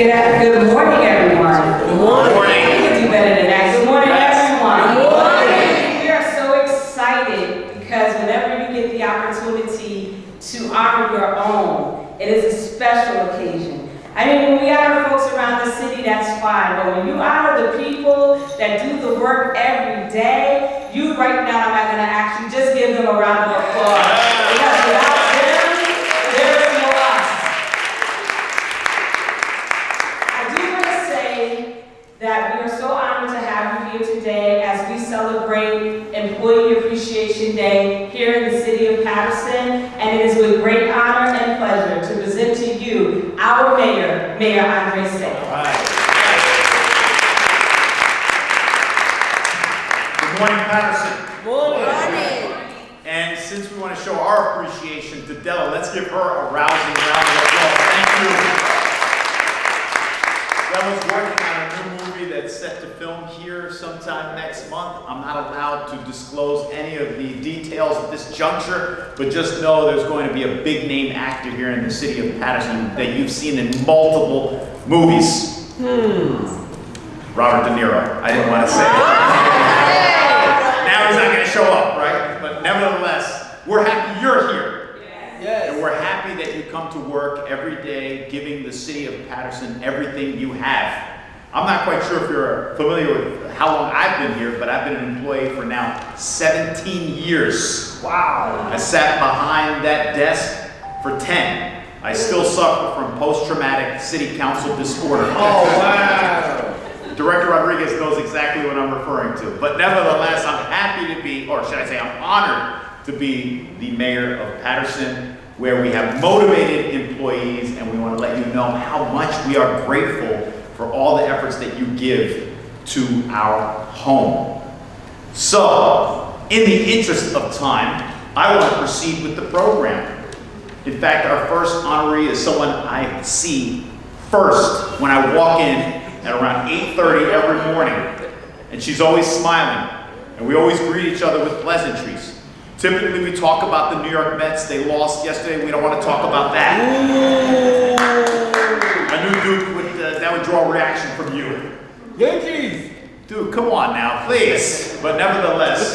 Good morning, everyone. Good morning. We can do better than that. Good morning, everyone. Good morning. We are so excited because whenever you get the opportunity to honor your own, it is a special occasion. I mean, when we honor folks around the city, that's fine. But when you honor the people that do the work every day, you right now, I'm not going to actually just give them a round of applause. Because without them, there is no us. I do want to say that we are so honored to have you here today as we celebrate Employee Appreciation Day here in the city of Paterson. And it is with great honor and pleasure to present to you our mayor, Mayor Andre Say. Good morning, Paterson. Good morning. And since we want to show our appreciation to Della, let's give her a rousing round of applause. Thank you. Della's working on a new movie that's set to film here sometime next month. I'm not allowed to disclose any of the details at this juncture, but just know there's going to be a big name actor here in the city of Paterson that you've seen in multiple movies. Robert De Niro. I didn't want to say it. Now he's not going to show up, right? But nevertheless, we're happy you're here. Yes. And we're happy that you come to work every day giving the city of Paterson everything you have. I'm not quite sure if you're familiar with how long I've been here, but I've been an employee for now 17 years. Wow. I sat behind that desk for 10. I still suffer from post-traumatic city council disorder. Oh, wow. Director Rodriguez knows exactly what I'm referring to. But nevertheless, I'm happy to be, or should I say I'm honored to be the mayor of Paterson, where we have motivated employees, and we want to let you know how much we are grateful for all the efforts that you give to our home. So, in the interest of time, I want to proceed with the program. In fact, our first honoree is someone I see first when I walk in at around 8:30 every morning. And she's always smiling, and we always greet each other with pleasantries. Typically, we talk about the New York Mets. They lost yesterday. We don't want to talk about that. I knew Duke that would draw a reaction from you. Yankees. Dude, come on now, please. But nevertheless,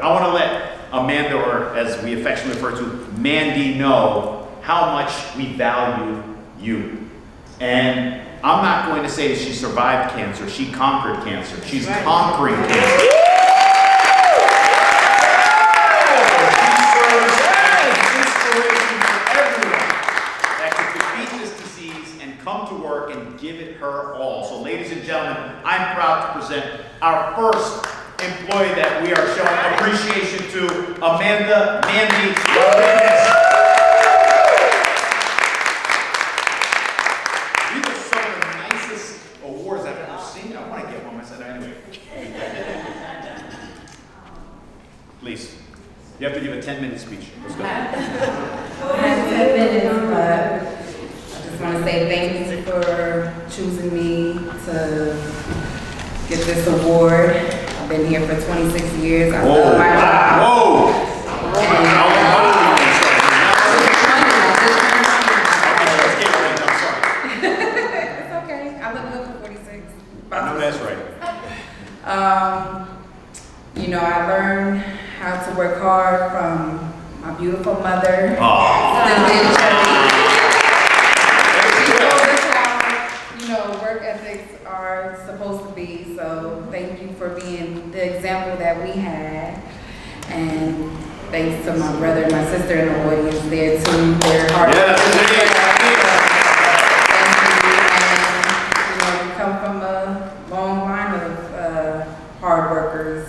I want to let Amanda, or as we affectionately refer to, Mandy, know how much we value you. And I'm not going to say that she survived cancer. She conquered cancer. She's conquering cancer. Come to work and give it her all. So ladies and gentlemen, I'm proud to present our first employee that we are showing appreciation to, Amanda Mandy Rodriguez. These are some of the nicest awards I've ever seen. I want to get one myself anyway. Please. You have to give a 10-minute speech. Let's go. I have 10 minutes, but I want to say thank you for choosing me to get this award. I've been here for 26 years. I love my job. Whoa! It's okay. I look good for 46. I know that's right. You know, I learned how to work hard from my beautiful mother. Work ethics are supposed to be, so thank you for being the example that we had. And thanks to my brother and my sister in the audience there too. They're hard work. Thank you. And we come from a long line of hard workers.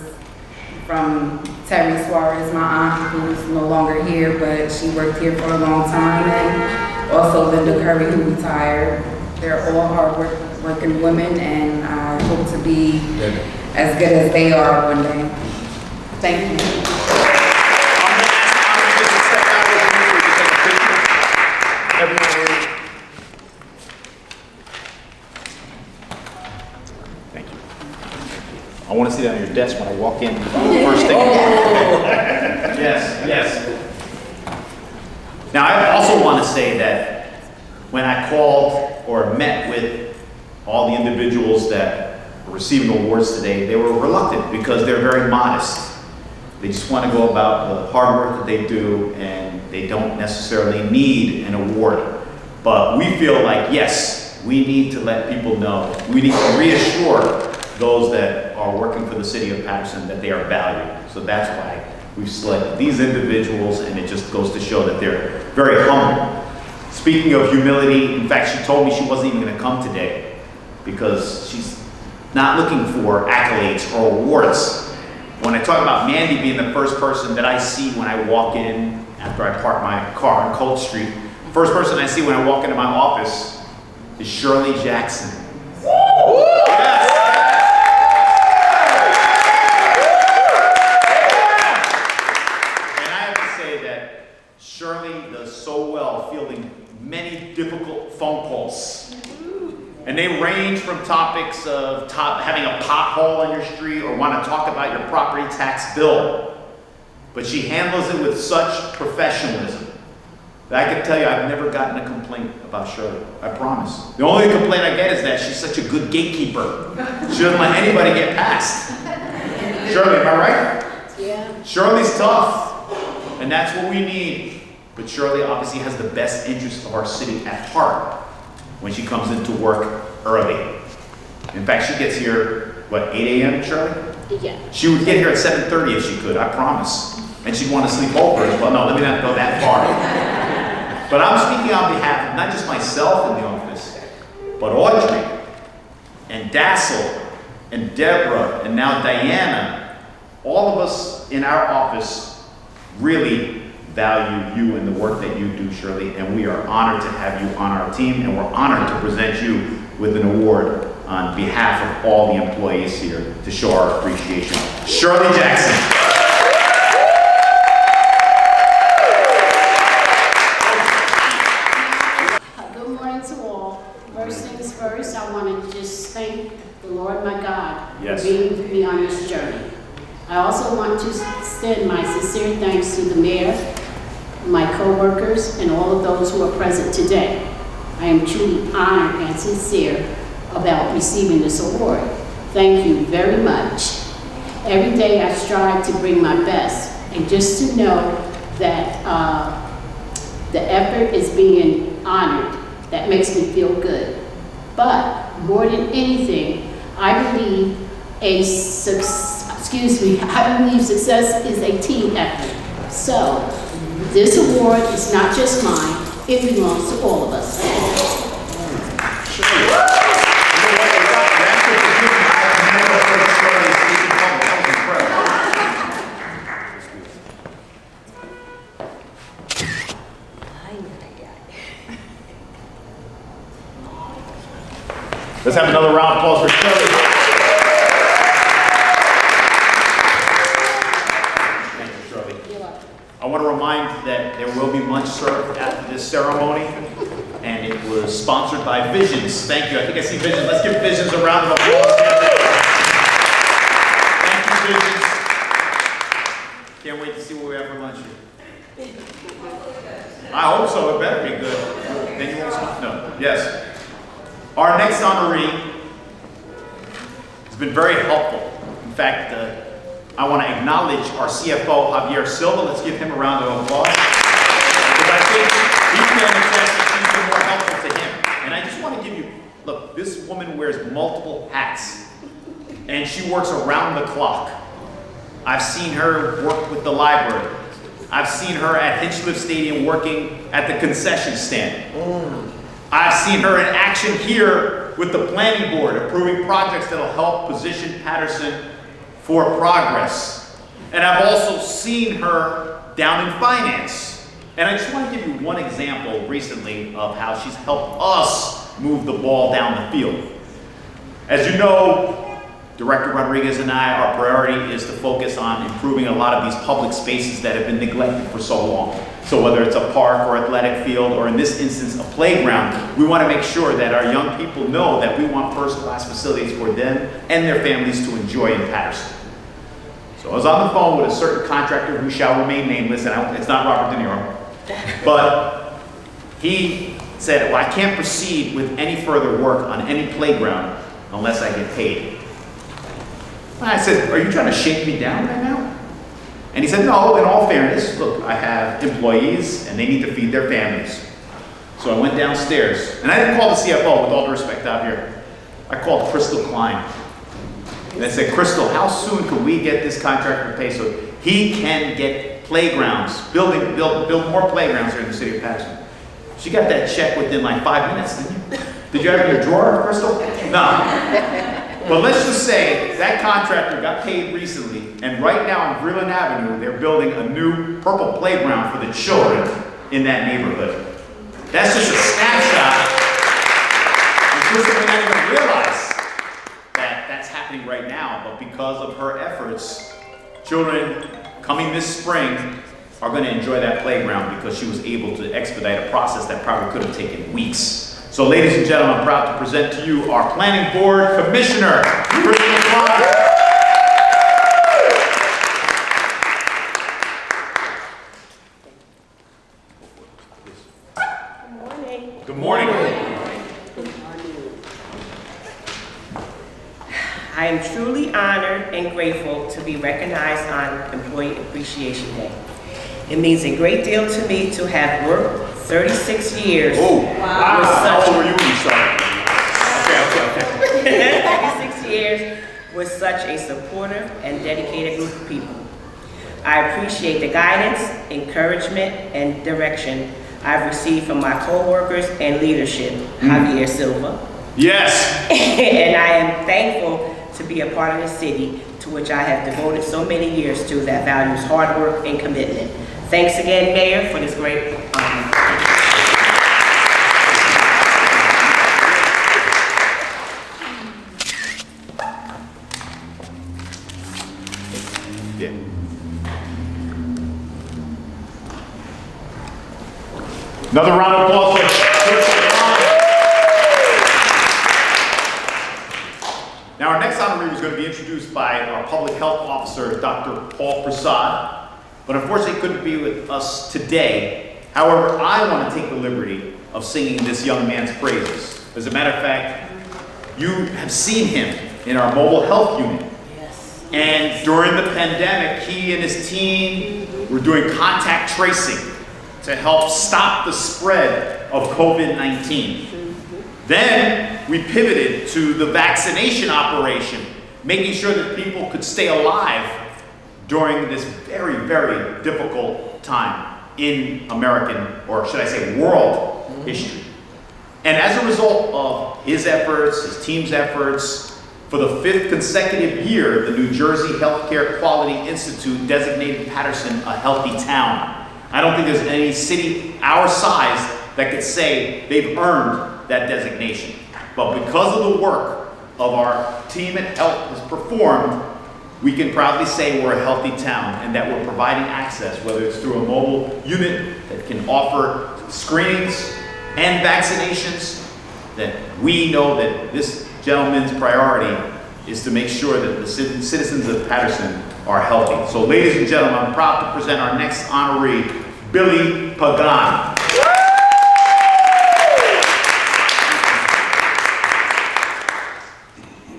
From Terry Suarez, my aunt, who's no longer here, but she worked here for a long time, and also Linda Curry, who retired. They're all hard-working women, and I hope to be as good as they are one day. Thank you. Thank you. I want to see that on your desk when I walk in. First thing. Yes. Now, I also want to say that when I called or met with all the individuals that are receiving awards today, they were reluctant because they're very modest. They just want to go about the hard work that they do, and they don't necessarily need an award. But we feel like, yes, we need to let people know, we need to reassure those that are working for the city of Paterson that they are valued. So that's why we've selected these individuals, and it just goes to show that they're very humble. Speaking of humility, in fact, she told me she wasn't even going to come today because she's not looking for accolades or awards. When I talk about Mandy being the first person that I see when I walk in after I park my car on Cold Street, the first person I see when I walk into my office is Shirley Jackson. Yes. And I have to say that Shirley does so well fielding many difficult phone calls. And they range from topics of having a pothole on your street or want to talk about your property tax bill. But she handles it with such professionalism that I can tell you I've never gotten a complaint about Shirley. I promise. The only complaint I get is that she's such a good gatekeeper. She doesn't let anybody get past. Shirley, am I right? Yeah. Shirley's tough, and that's what we need. But Shirley obviously has the best interest of our city at heart when she comes into work early. In fact, she gets here, what, 8 a.m., Shirley? Yeah. She would get here at 7:30 if she could, I promise. And she'd want to sleep over as well. No, let me not go that far. But I'm speaking on behalf of not just myself in the office, but Audrey, and Dassel, and Deborah, and now Diana. All of us in our office really value you and the work that you do, Shirley, and we are honored to have you on our team, and we're honored to present you with an award on behalf of all the employees here to show our appreciation. Shirley Jackson. Good morning to all. First things first, I want to just thank the Lord my God Yes. for being with me on this journey. I also want to extend my sincere thanks to the mayor, my co-workers, and all of those who are present today. I am truly honored and sincere about receiving this award. Thank you very much. Every day I strive to bring my best, and just to know that the effort is being honored, that makes me feel good. But more than anything, I believe I believe success is a team effort. So, this award is not just mine, it belongs to all of us. Let's have another round of applause for Shirley. Thank you, Shirley. You're welcome. I want to remind that there will be lunch served after this ceremony, and it was sponsored by Visions. Thank you. I think I see Visions. Let's give Visions a round of applause. Thank you, Visions. Can't wait to see what we have for lunch here. I hope so. It better be good. Then you won't sponsor. No. Yes. Our next honoree has been very helpful. In fact, I want to acknowledge our CFO, Javier Silva. Let's give him a round of applause. Because I think he can attest that she's been more helpful to him. And I just want to give you, look, this woman wears multiple hats. And she works around the clock. I've seen her work with the library. I've seen her at Hinchliffe Stadium working at the concession stand. I've seen her in action here with the planning board, approving projects that'll help position Paterson for progress. And I've also seen her down in finance. And I just want to give you one example recently of how she's helped us move the ball down the field. As you know, Director Rodriguez and I, our priority is to focus on improving a lot of these public spaces that have been neglected for so long. So whether it's a park or athletic field, or in this instance, a playground, we want to make sure that our young people know that we want first-class facilities for them and their families to enjoy in Paterson. So I was on the phone with a certain contractor who shall remain nameless, and it's not Robert De Niro, but he said, well, I can't proceed with any further work on any playground unless I get paid. And I said, are you trying to shake me down right now? And he said, no, in all fairness, look, I have employees and they need to feed their families. So I went downstairs, and I didn't call the CFO, with all due respect out here. I called Crystal Kline. And I said, Crystal, how soon can we get this contractor paid so he can get playgrounds, build more playgrounds here in the city of Paterson? She got that check within like 5 minutes, didn't you? Did you have it in your drawer, Crystal? No. But let's just say that contractor got paid recently, and right now on Vreeland Avenue, they're building a new purple playground for the children in that neighborhood. That's just a snapshot. And Crystal may not even realize that that's happening right now, but because of her efforts, children coming this spring are going to enjoy that playground because she was able to expedite a process that probably could have taken weeks. So ladies and gentlemen, I'm proud to present to you our Planning Board Commissioner, Kline. Good morning. I am truly honored and grateful to be recognized on Employee Appreciation Day. It means a great deal to me to have worked 36 years. Oh, wow. How old were you when you started? Okay. 36 years with such a supportive and dedicated group of people. I appreciate the guidance, encouragement, and direction I've received from my co-workers and leadership, Javier Silva. Yes. And I am thankful to be a part of the city to which I have devoted so many years to that values hard work and commitment. Thanks again, Mayor, for this great honor. Yeah. Another round of applause for Now our next honoree was going to be introduced by our public health officer, Dr. Paul Prasad, but unfortunately he couldn't be with us today. However, I want to take the liberty of singing this young man's praises. As a matter of fact, you have seen him in our mobile health unit. Yes. And during the pandemic, he and his team were doing contact tracing to help stop the spread of COVID-19. Then we pivoted to the vaccination operation, making sure that people could stay alive during this very, very difficult time in American, or should I say world history. And as a result of his efforts, his team's efforts, for the 5th consecutive year, the New Jersey Healthcare Quality Institute designated Paterson a healthy town. I don't think there's any city our size that could say they've earned that designation. But because of the work of our team at Health has performed, we can proudly say we're a healthy town and that we're providing access, whether it's through a mobile unit that can offer screenings and vaccinations, that we know that this gentleman's priority is to make sure that the citizens of Paterson are healthy. So ladies and gentlemen, I'm proud to present our next honoree, Billy Pagan.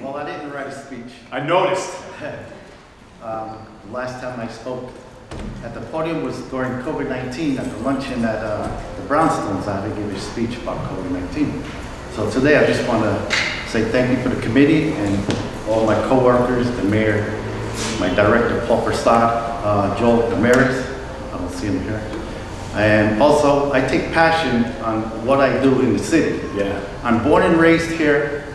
Well, I didn't write a speech. I noticed. Last time I spoke at the podium was during COVID-19 at the luncheon at the Brownstones. I had to give a speech about COVID-19. So today I just want to say thank you for the committee and all my co-workers, the mayor, my director, Paul Prasad, Joel Emeritus. I don't see him here. And also, I take passion on what I do in the city. Yeah. I'm born and raised here.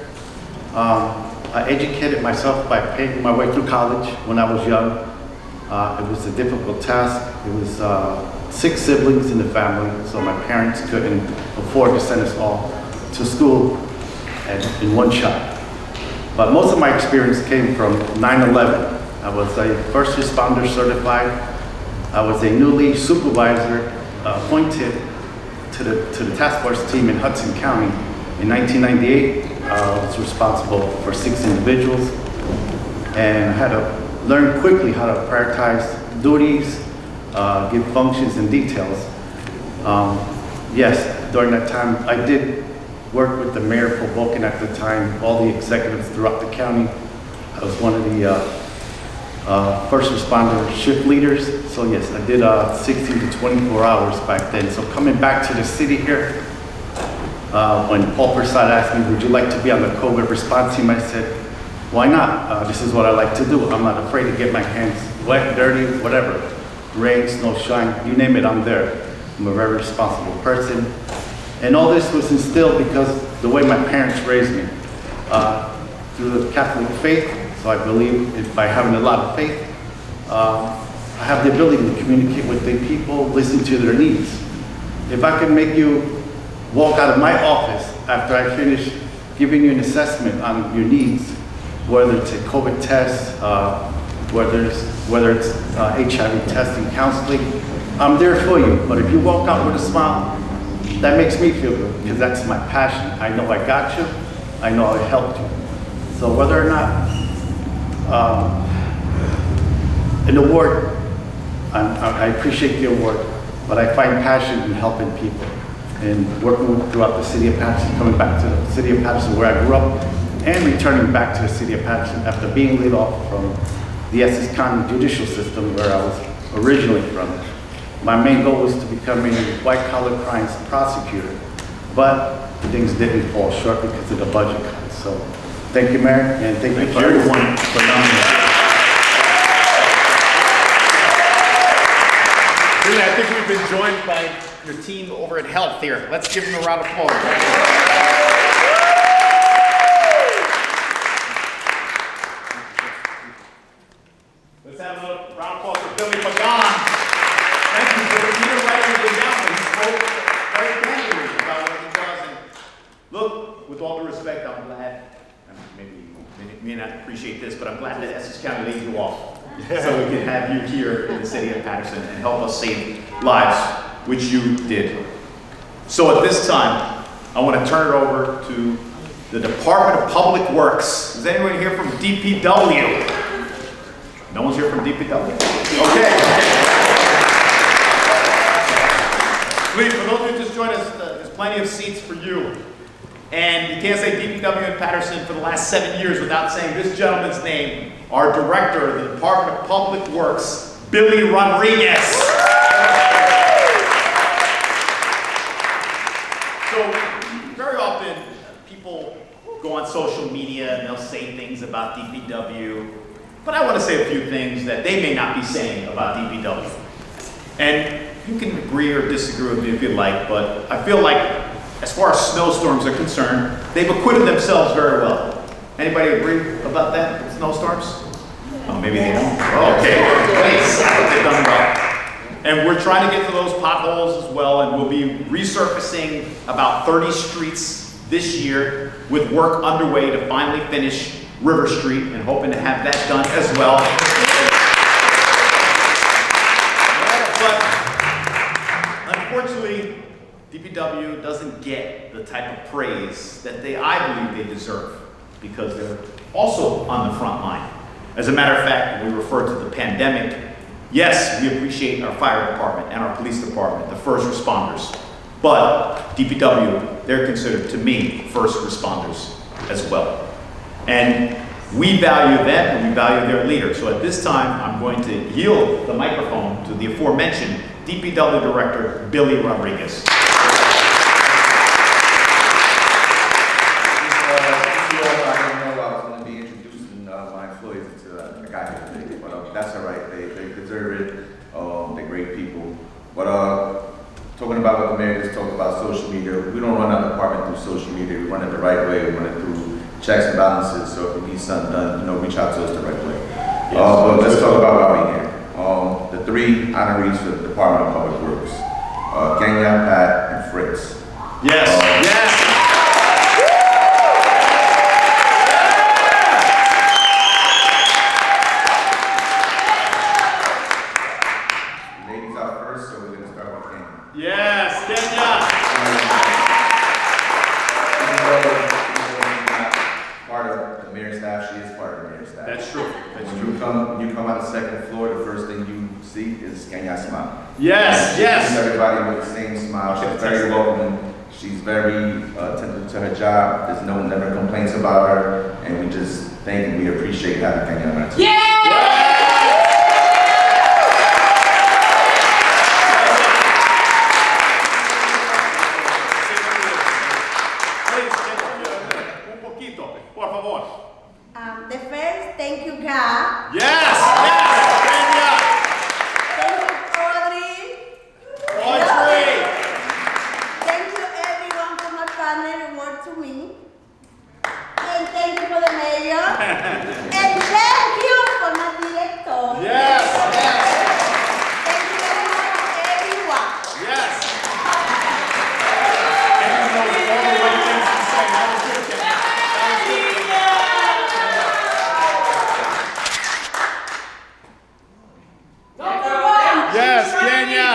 I educated myself by paying my way through college when I was young. It was a difficult task. It was 6 siblings in the family, so my parents couldn't afford to send us all to school in one shot. But most of my experience came from 9/11. I was a first responder certified. I was a newly supervisor appointed to the task force team in Hudson County in 1998. I was responsible for 6 individuals and had to learn quickly how to prioritize duties, give functions and details. Yes, during that time, I did work with the mayor for Vulcan at the time, all the executives throughout the county. I was one of the first responder shift leaders. So yes, I did 16 to 24 hours back then. So coming back to the city here, when Paul Persad asked me, would you like to be on the COVID response team? I said, why not? This is what I like to do. I'm not afraid to get my hands wet, dirty, whatever. Rain, snow, shine, you name it, I'm there. I'm a very responsible person. And all this was instilled because the way my parents raised me, through the Catholic faith. So I believe by having a lot of faith, I have the ability to communicate with the people, listen to their needs. If I can make you walk out of my office after I finish giving you an assessment on your needs, whether it's a COVID test, whether it's HIV testing, counseling, I'm there for you. But if you walk out with a smile, that makes me feel good because that's my passion. I know I got you. I know I helped you. So whether or not an award, I appreciate the award, but I find passion in helping people and working throughout the city of Paterson, coming back to the city of Paterson where I grew up, and returning back to the city of Paterson after being laid off from the Essex County judicial system where I was originally from. My main goal was to become a white-collar crimes prosecutor, but things didn't fall short because of the budget cuts. So thank you, Mayor, and thank you for everyone for nominating. Really, I think we've been joined by your team over at Health here. Let's give them a round of applause. Let's have a little round of applause for Billy Pagan. Thank you for even writing everything down. He spoke very candidly about what he does. And look, with all due respect, I'm glad, maybe you may not appreciate this, but I'm glad that Essex County laid you off. So we can have you here in the city of Paterson and help us save lives, which you did. So at this time, I want to turn it over to the Department of Public Works. Is anyone here from DPW? No one's here from DPW? Okay. Please, for those who just joined us, there's plenty of seats for you. And you can't say DPW in Paterson for the last 7 years without saying this gentleman's name, our director of the Department of Public Works, Billy Rodriguez. So very often people go on social media and they'll say things about DPW, but I want to say a few things that they may not be saying about DPW. And you can agree or disagree with me if you like, but I feel like as far as snowstorms are concerned, they've acquitted themselves very well. Anybody agree about that, with snowstorms? Oh, maybe they don't. Oh, okay, please, they've done well. And we're trying to get to those potholes as well, and we'll be resurfacing about 30 streets this year with work underway to finally finish River Street and hoping to have that done as well. But unfortunately, DPW doesn't get the type of praise that I believe they deserve because they're also on the front line. As a matter of fact, when we refer to the pandemic, yes, we appreciate our fire department and our police department, the first responders. But DPW, they're considered, to me, first responders as well. And we value them and we value their leaders. So at this time, I'm going to yield the microphone to the aforementioned DPW Director, Billy Rodriguez. That's all right. They deserve it. They're great people. But talking about what the mayor just talked about, social media, we don't run our department through social media. We run it the right way. We run it through checks and balances. So if we need something done, reach out to us the right way. Yes. But let's talk about why we're here. The three honorees for the Department of Public Works: Kennia, Pat, and Fritz. Yes. Yes. Yes, Kennia! Part of the mayor's staff, she is part of the mayor's staff. That's true. When you come out the second floor, the first thing you see is Kenya's smile. Yes, yes. Everybody with the same smile. She's very welcoming. She's very attentive to her job. There's never complaints about her, and we just thank and we appreciate having Kennia on our team. The first, thank you, God. Yes, Kenya. Thank you, Audrey. Thank you, everyone, for my partner and work to me. And thank you for the mayor. And thank you for my director. Yes, Thank you very much, everyone. yes. Kenya knows all the right things to say. That was good, Kenya. Yes, Kenya.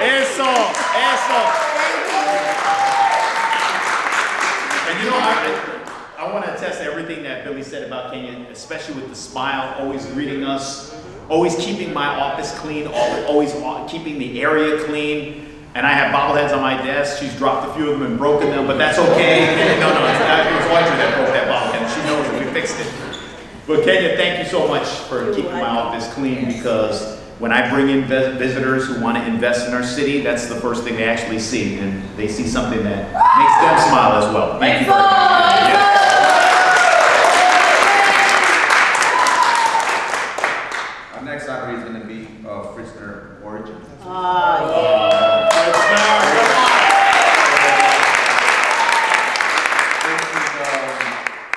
Eso. And you know, I want to attest to everything that Billy said about Kenya, especially with the smile, always greeting us, always keeping my office clean, always keeping the area clean. And I have bobbleheads on my desk. She's dropped a few of them and broken them, but that's okay. No, it was Audrey that broke that bobblehead. She knows it. We fixed it. But Kenya, thank you so much for keeping my office clean, because when I bring in visitors who want to invest in our city, that's the first thing they actually see, and they see something that makes them smile as well. Thank you very much. Yes. Our next honoree is going to be Fritz, Origene.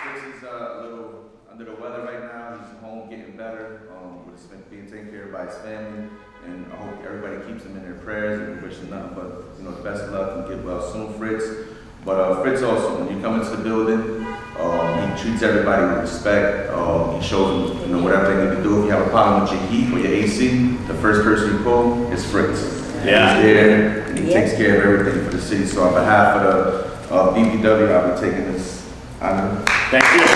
Fritz is a little under the weather right now. He's home getting better, being taken care of by his family, and I hope everybody keeps him in their prayers and wish him nothing but the best of luck and get well soon, Fritz. But Fritz also, when you come into the building, he treats everybody with respect. He shows them whatever they need to do. If you have a problem with your heat or your AC, the first person you call is Fritz. Yeah. He's there and he takes care of everything for the city. So on behalf of the BBW, I'll be taking this honor. Thank you.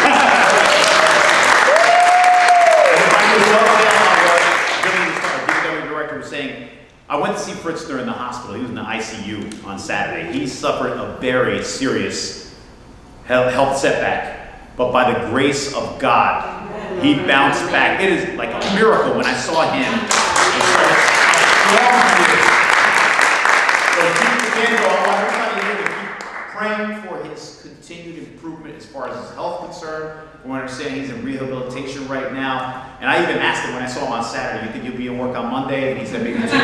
I went to see Fritz in the hospital. He was in the ICU on Saturday. He suffered a very serious health setback, but by the grace of God, he bounced back. It is like a miracle when I saw him. So keep everybody here to keep praying for his continued improvement as far as his health concerned. We understand he's in rehabilitation right now. And I even asked him when I saw him on Saturday, you think you'll be in work on Monday? And he said maybe Tuesday.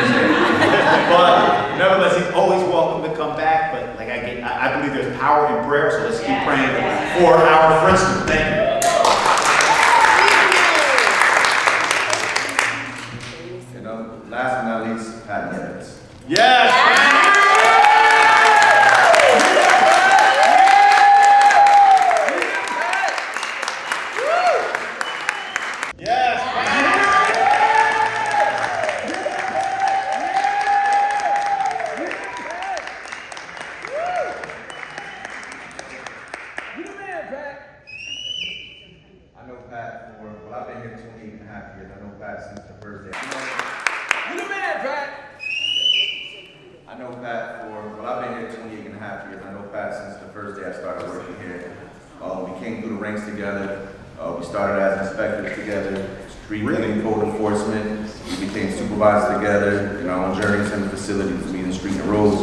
But nevertheless, he's always welcome to come back. But like I believe there's power in prayer, so let's keep praying for our Fritz. Thank you. And last but not least, Pagan. Yes. Together in our own journeys and facilities, meeting street and roads,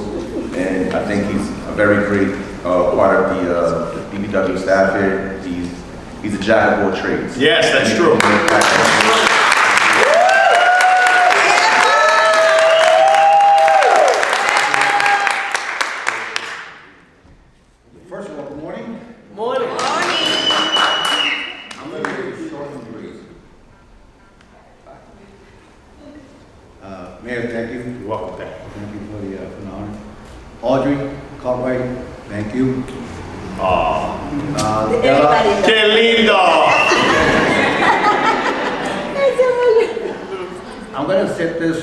and I think he's a very great part of the BBW staff here. He's a jack of all trades. Yes, that's true. First of all, good morning. Morning. I'm going to be short and brief. Mayor, thank you. You're welcome. Thank Thank you for the honor. Audrey, Cartwright, thank you. ¡Qué lindo! I'm going to set this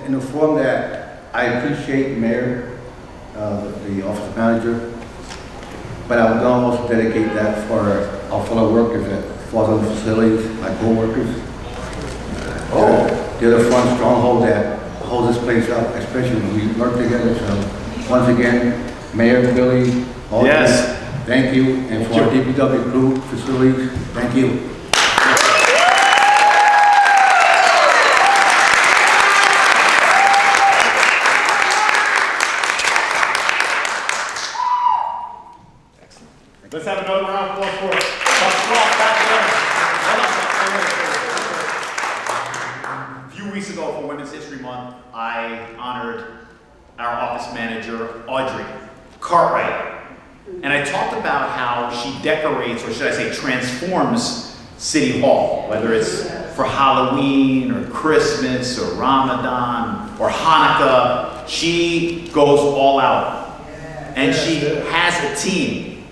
in a form that I appreciate Mayor, the office manager, but I would also dedicate that for our fellow workers at Falls facilities, my co-workers. They're the front stronghold that holds this place up, especially when we work together. So once again, Mayor Billy, all Yes. thank you, and for our DPW crew, facilities, thank you. Let's have another round of applause for a few weeks ago for Women's History Month, I honored our office manager, Audrey Cartwright. And I talked about how she decorates, or should I say transforms, City Hall, whether it's for Halloween or Christmas or Ramadan or Hanukkah. She goes all out. And she has a team.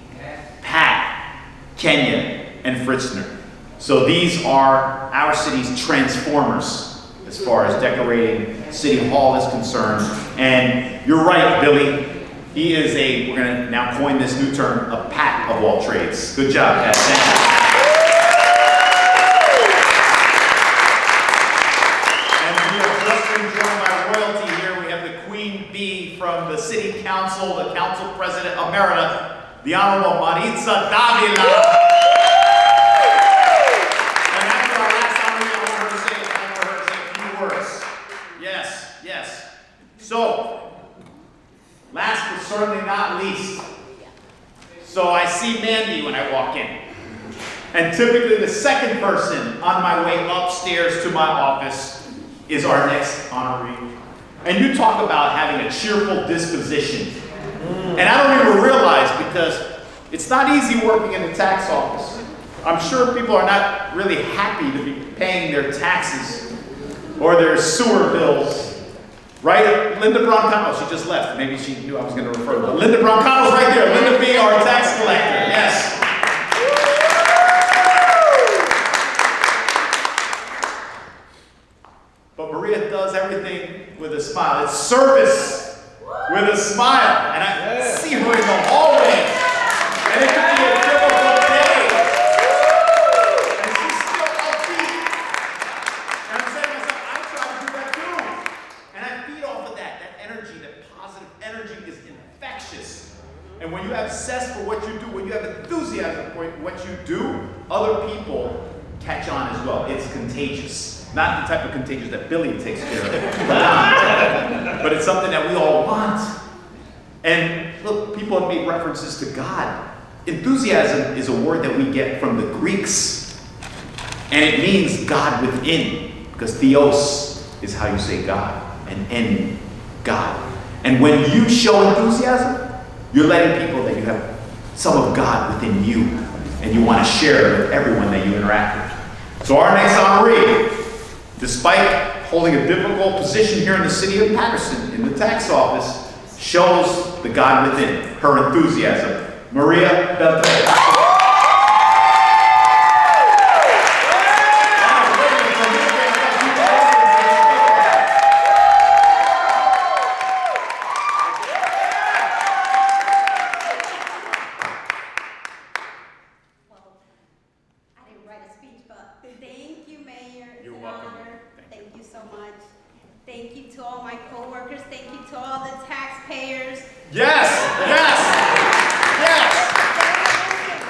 Pat, Kennia, and Fritz. So these are our city's transformers as far as decorating City Hall is concerned. And you're right, Billy. He is we're gonna now coin this new term, a Pat of all trades. Good job, Pat. Thank you. And we are just being joined by royalty here. We have the Queen Bee from the City Council, the Council President Emerita, the Honorable Maritza Davila. And after our last honoree, I want her to say a few words. Yes, yes. So, last but certainly not least. So I see Mandy when I walk in. And typically the second person on my way upstairs to my office is our next honoree. And you talk about having a cheerful disposition. And I don't even realize, because it's not easy working in the tax office. I'm sure people are not really happy to be paying their taxes or their sewer bills. Right? Linda Broncano, she just left. Maybe she knew I was going to refer to her. But Linda Broncano's right there. Linda B., our tax collector. Yes. But Maria does everything with a smile. It's service with a smile. And I see her in the hallway. And it could be a difficult day. And she's still upbeat. And I'm saying to myself, I try to do that too. And I feed off of that energy, that positive energy is infectious. And when you have zest for what you do, when you have enthusiasm for what you do, other people catch on as well. It's contagious. Not the type of contagious that Billy takes care of. But it's something that we all want. And look, people have made references to God. Enthusiasm is a word that we get from the Greeks. And it means God within. Because theos is how you say God. And en, God. And when you show enthusiasm, you're letting people that you have some of God within you. And you want to share it with everyone that you interact with. So our next honoree, despite holding a difficult position here in the city of Paterson in the tax office, shows the God within, her enthusiasm. Maria Beltre. Thank you to all my co-workers. Thank you to all the taxpayers. Yes, yes, yes.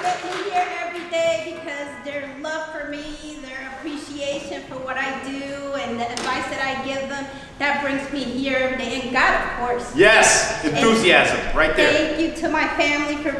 They get me here every day because their love for me, their appreciation for what I do, and the advice that I give them, that brings me here every day. And God, of course. Yes, enthusiasm, right there. Thank you to my family for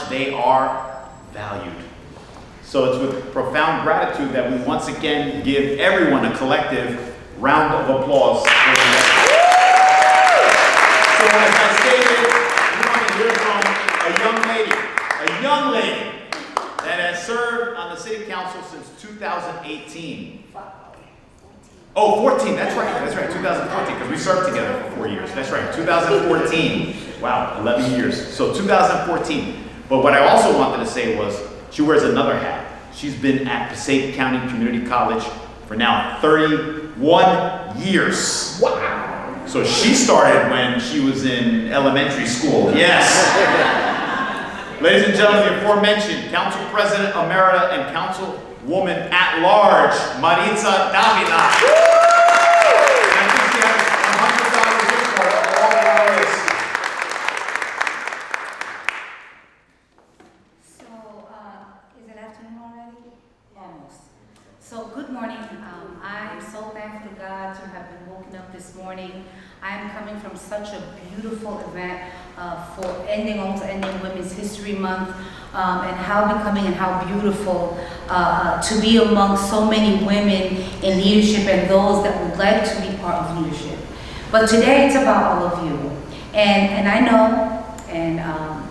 they are valued. So it's with profound gratitude that we once again give everyone a collective round of applause. So as I stated, we want to hear from a young lady that has served on the city council since 2018. Oh, 14, that's right, 2014, because we served together for 4 years. That's right, 2014. Wow, 11 years. So 2014. But what I also wanted to say was, she wears another hat. She's been at Passaic County Community College for now 31 years. Wow. So she started when she was in elementary school. Yes. Ladies and gentlemen, the aforementioned Council President Emerita and Councilwoman at Large, Maritza Davila. And I think she has $100 gift card for all the lawyers. So, is it afternoon already? Almost. So, good morning. I am so thankful to God to have been woken up this morning. I am coming from such a beautiful event for almost ending Women's History Month, and how becoming and how beautiful to be among so many women in leadership and those that would like to be part of leadership. But today it's about all of you. And I know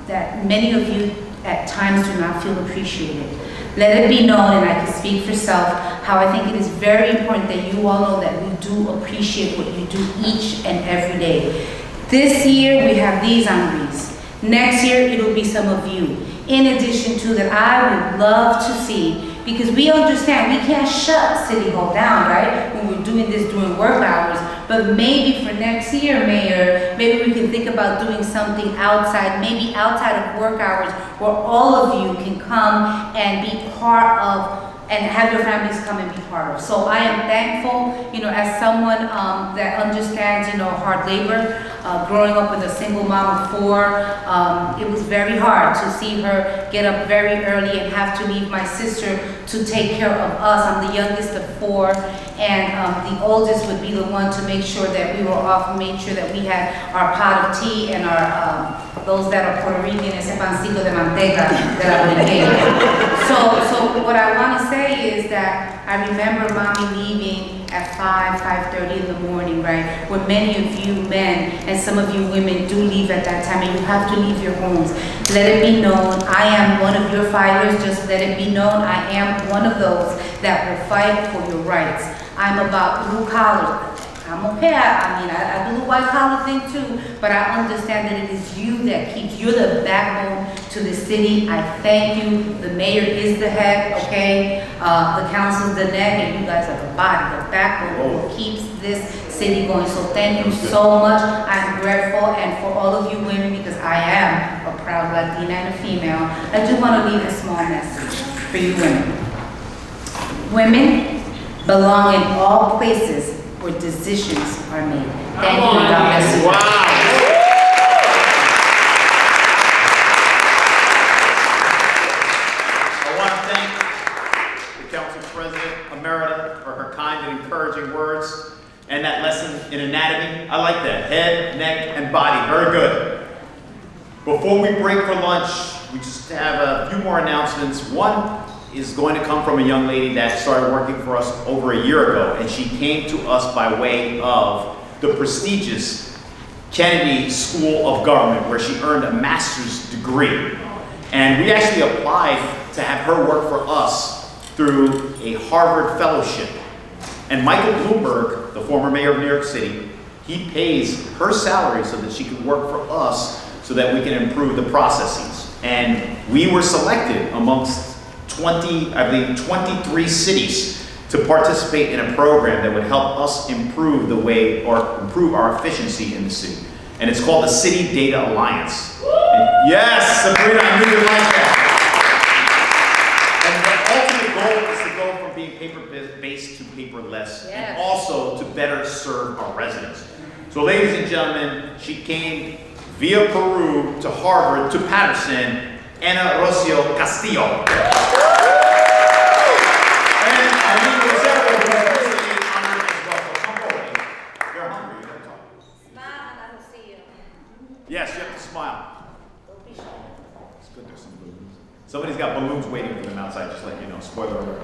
that many of you at times do not feel appreciated. Let it be known, and I can speak for self, how I think it is very important that you all know that we do appreciate what you do each and every day. This year we have these honorees. Next year it will be some of you. In addition to that, I would love to see, because we understand we can't shut City Hall down, right? When we're doing this during work hours, but maybe for next year, Mayor, maybe we can think about doing something outside, maybe outside of work hours, where all of you can come and be part of, and have your families come and be part of. So I am thankful, as someone that understands, hard labor, growing up with a single mom of 4, it was very hard to see her get up very early and have to leave my sister to take care of us. I'm the youngest of 4, and the oldest would be the one to make sure that we were off, made sure that we had our pot of tea and our, those that are Puerto Rican, ese pancito de manteca that I would give. So what I want to say is that I remember mommy leaving at 5:30 in the morning, right? Where many of you men and some of you women do leave at that time, and you have to leave your homes. Let it be known, I am one of your fighters. Just let it be known, I am one of those that will fight for your rights. I'm about blue collar. I'm okay, I do the white collar thing too, but I understand that it is you that keeps, you're the backbone to the city. I thank you. The mayor is the head, okay? The council's the neck, and you guys are the body, the backbone that keeps this city going. So thank you so much. I'm grateful, and for all of you women, because I am a proud Latina and a female, I do want to leave a small message for you women. Women belong in all places where decisions are made. Thank you, and God bless you. Wow. I want to thank the Council President Emerita for her kind and encouraging words and that lesson in anatomy. I like that. Head, neck, and body. Very good. Before we break for lunch, we just have a few more announcements. One is going to come from a young lady that started working for us over a year ago, and she came to us by way of the prestigious Kennedy School of Government, where she earned a master's degree. And we actually applied to have her work for us through a Harvard fellowship. And Michael Bloomberg, the former mayor of New York City, he pays her salary so that she can work for us so that we can improve the processes. And we were selected amongst 23 cities to participate in a program that would help us improve the way, or improve our efficiency in the city. And it's called the City Data Alliance. And yes, Sabrina, I knew you'd like that. And the ultimate goal is to go from being paper-based to paperless, and also to better serve our residents. So ladies and gentlemen, she came via Peru to Harvard, to Paterson, Ana Rocio Castillo. And I mean, who's recently honored as well. So come forward. You're hungry, you have to talk. Smile, Ana Rocio. Yes, you have to smile. It's good, there's some balloons. Somebody's got balloons waiting for them outside, just like you know. Spoiler alert.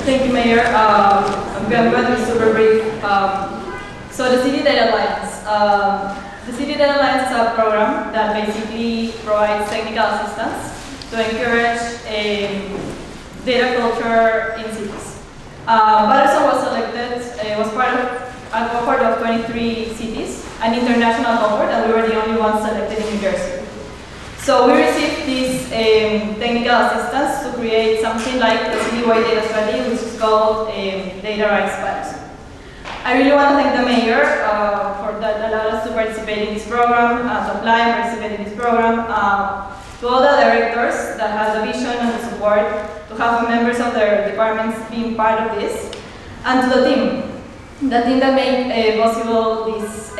Thank you, Mayor. I'm going to be super brief. So the City Data Alliance. The City Data Alliance is a program that basically provides technical assistance to encourage data culture in cities. Paterson was selected, was part of a cohort of 23 cities, an international cohort, and we were the only ones selected in New Jersey. So we received this technical assistance to create something like the citywide data strategy, which is called Data Rights Paterson. I really want to thank the mayor for that allowed us to participate in this program, to apply and participate in this program, to all the directors that have the vision and the support, to have members of their departments being part of this, and to the team that made possible this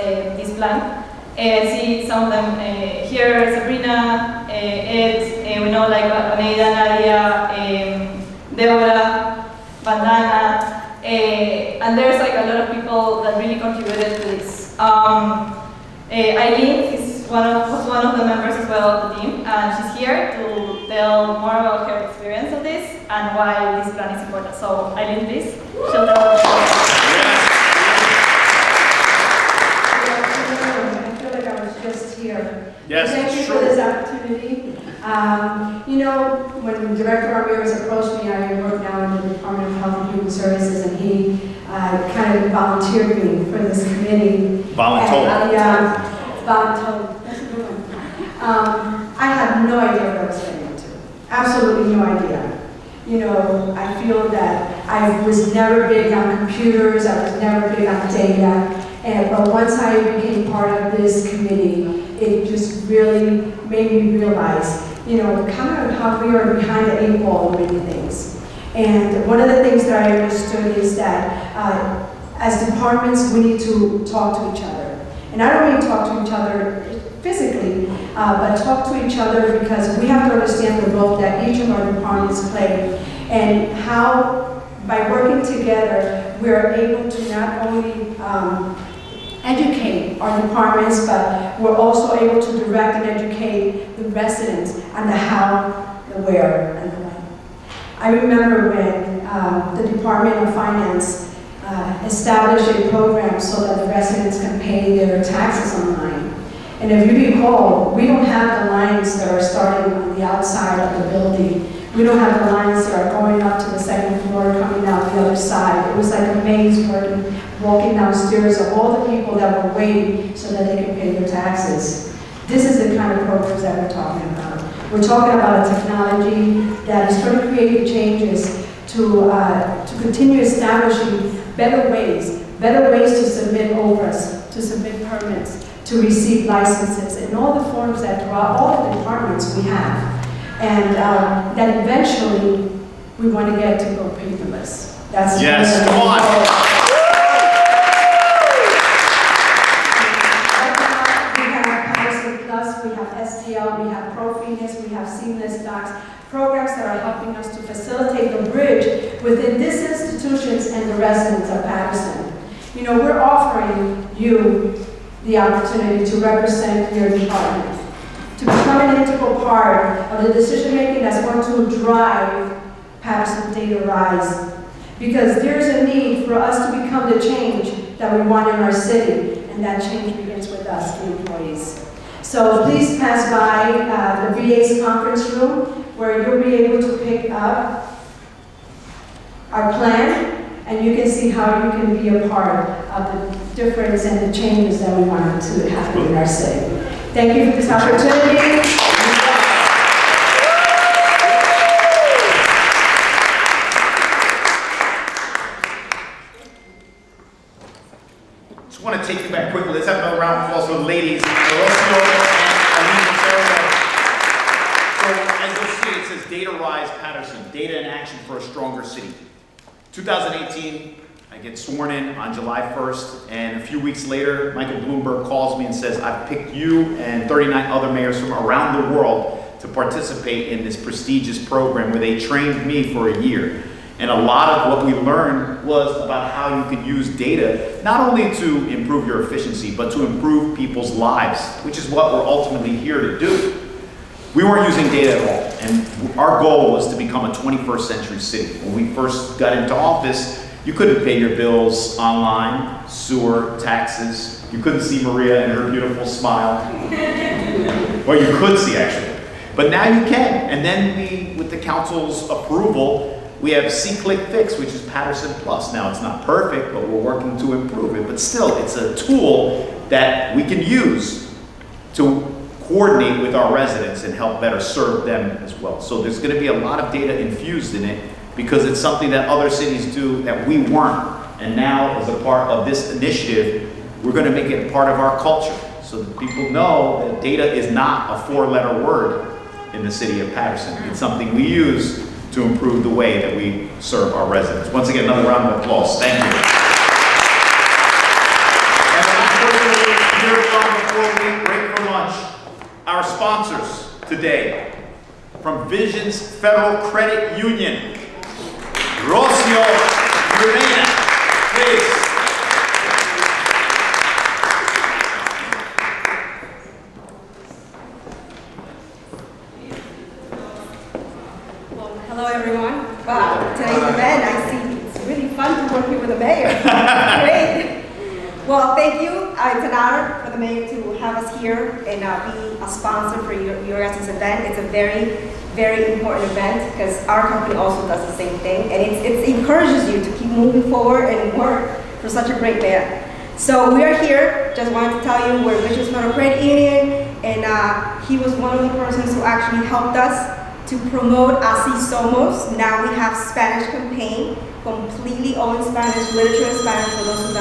plan. I see some of them here, Sabrina, Ed, we know like Oneida, Nadia, Deborah, Bandana, and there's like a lot of people that really contributed to this. Eileen was one of the members as well of the team, and she's here to tell more about her experience of this and why this plan is important. So Eileen, please. She'll tell us. Here. Yes, thank you for this opportunity. You know, when Director Ramirez approached me, I work now in the Department of Health and Human Services, and he kind of volunteered me for this committee. Voluntold. Voluntold. That's a good one. I had no idea what I was getting into. Absolutely no idea. You know, I feel that I was never big on computers, I was never big on data. But once I became part of this committee, it just really made me realize, you know, kind of how we are behind the 8 ball in many things. And one of the things that I understood is that as departments, we need to talk to each other. And I don't mean talk to each other physically, but talk to each other because we have to understand the role that each of our departments play and how, by working together, we are able to not only educate our departments, but we're also able to direct and educate the residents on the how, the where, and the when. I remember when the Department of Finance established a program so that the residents can pay their taxes online. And if you recall, we don't have the lines that are starting on the outside of the building. We don't have the lines that are going up to the 2nd floor, coming out the other side. It was like a maze walking downstairs of all the people that were waiting so that they could pay their taxes. This is the kind of programs that we're talking about. We're talking about a technology that is going to create changes to continue establishing better ways to submit OVRs, to submit permits, to receive licenses, and all the forms that throughout all the departments we have. And that eventually we want to get to go paperless. That's yes, come on. We have Paterson Plus, we have STL, we have Profinis, we have Seamless Docs, programs that are helping us to facilitate the bridge within these institutions and the residents of Paterson. You know, we're offering you the opportunity to represent your department, to become an integral part of the decision-making that's going to drive Paterson Data Rise. Because there's a need for us to become the change that we want in our city, and that change begins with us, the employees. So please pass by the VA's conference room, where you'll be able to pick up our plan, and you can see how you can be a part of the difference and the changes that we want to happen in our city. Thank you for this opportunity. Just want to take you back quickly. Let's have another round of applause for the ladies. So as you'll see, it says Data Rise Paterson, Data in Action for a Stronger City. 2018, I get sworn in on July 1st, and a few weeks later, Michael Bloomberg calls me and says, I've picked you and 39 other mayors from around the world to participate in this prestigious program where they trained me for a year. And a lot of what we learned was about how you could use data, not only to improve your efficiency, but to improve people's lives, which is what we're ultimately here to do. we weren't using data at all. And our goal was to become a 21st century city. When we first got into office, you couldn't pay your bills online, sewer, taxes. You couldn't see Maria and her beautiful smile. Well, you could see actually. But now you can. And then with the council's approval, we have See-Click-Fix, which is Paterson Plus. Now, it's not perfect, but we're working to improve it. But still, it's a tool that we can use to coordinate with our residents and help better serve them as well. So there's going to be a lot of data infused in it because it's something that other cities do that we weren't. And now, as a part of this initiative, we're going to make it part of our culture so that people know that data is not a four-letter word in the city of Paterson. It's something we use to improve the way that we serve our residents. Once again, another round of applause. Thank you. And the last person before we break for lunch, our sponsors today from Visions Federal Credit Union, Rocio Urena, please. Hello, everyone. Wow, today's event, I see it's really fun to work here with the mayor. Great. Well, thank you. It's an honor for the mayor to have us here and be a sponsor for your guys' event. It's a very, very important event because our company also does the same thing. And it encourages you to keep moving forward and work for such a great band. So we are here, just wanted to tell you we're Visions Federal Credit Union, and he was one of the persons who actually helped us to promote Así Somos. Now we have Spanish campaign, completely all in Spanish, literature in Spanish for those who do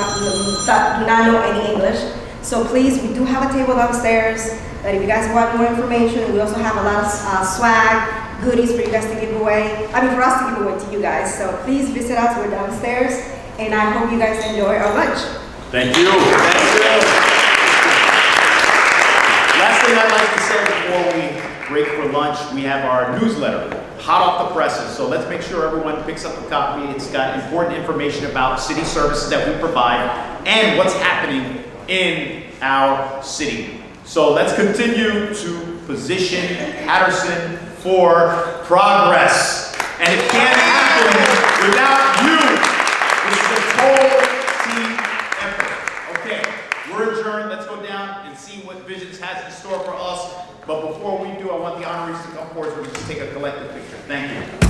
not know any English. So please, we do have a table downstairs that if you guys want more information, we also have a lot of swag, goodies for you guys to give away. I mean, for us to give away to you guys. So please visit us, we're downstairs, and I hope you guys enjoy our lunch. Thank you. Thank you. Last thing I'd like to say before we break for lunch, we have our newsletter, hot off the presses. So let's make sure everyone picks up a copy. It's got important information about city services that we provide and what's happening in our city. So let's continue to position Paterson for progress. And it can't happen without you. This is a total team effort. Okay, we're adjourned. Let's go down and see what Visions has in store for us. But before we do, I want the honorees to come forward so we can just take a collective picture. Thank you.